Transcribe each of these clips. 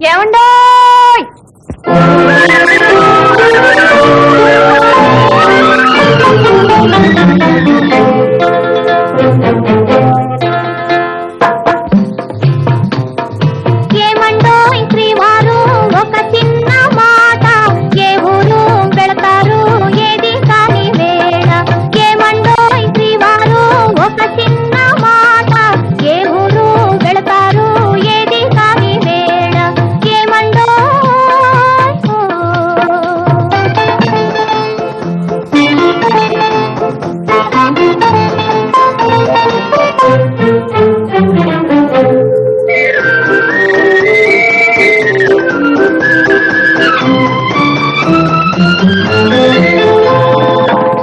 ఏమండోయ్ ఏమండోయ్ శ్రీవారు ఒక చిన్న మాట ఏ ఊరు వెళతారు ఏది కాని వేళ ఏమండోయ్ శ్రీవారు ఒక చిన్న మాట ఏ ఊరు వెళతారు ఏది కాని వేళ ఏమండోయ్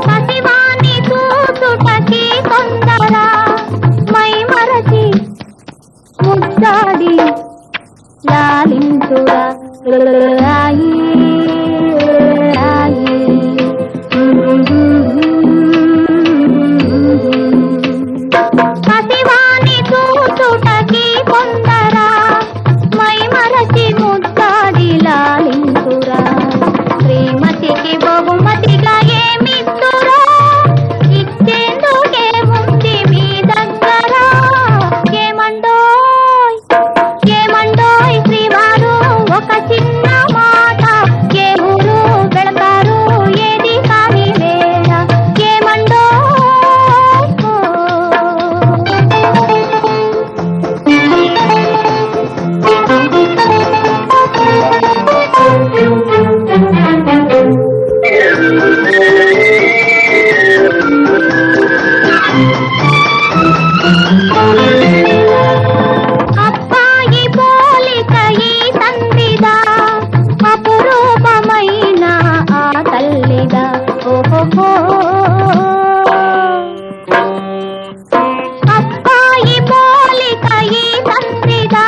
పసివాణి చూసుటకి తొందర మై మరచి ముద్దాడి లాలించురా రాయి రాయి పసివాణి చూసుటకి తొందర మై మరచి ముద్దాడి లాలించురా శ్రీమతికి బహుమతిగా ఏమిస్తురా ఇచ్చేందుకే ఉంది మీ దగ్గర ఏమండోయ్ ఏమండోయ్ శ్రీవారు ఒక చిన్న మాట ఏ ఊరు వెళతారు ఏది కాని వేళ ఏమండోయ్ అబ్బాయి పోలిక ఈ తండ్రిదా అపురూపమైన ఆ తల్లిదా ఓహో అబ్బాయి పోలిక ఈ తండ్రిదా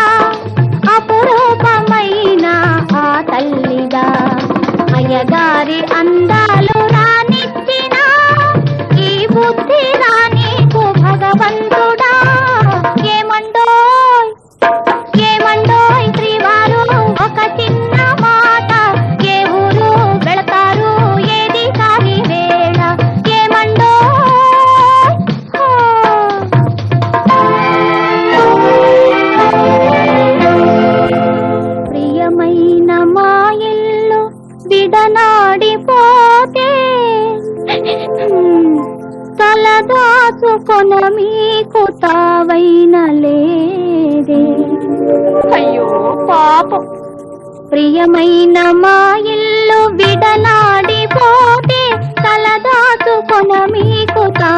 అపురూపమైన ఆ తల్లిదా అయ్యగారి అందాలు రానిచ్చిన ఈ బుద్ధి రానీకు భగవంతుడా ఏమండోయ్ ఏమండోయ్ శ్రీవారు ఒక చిన్న మాట ఏ ఊరు వెళతారు ఏది కాని వేళ ఏమండోయ్ ప్రియమైన మా ఇల్లు విడనాడిపోతే తలదాచుకొన మీకు తావైన లేదే అయ్యో పాపం ప్రియమైన మా ఇల్లు విడనాడిపోతే తలదాచుకొన మీకు తా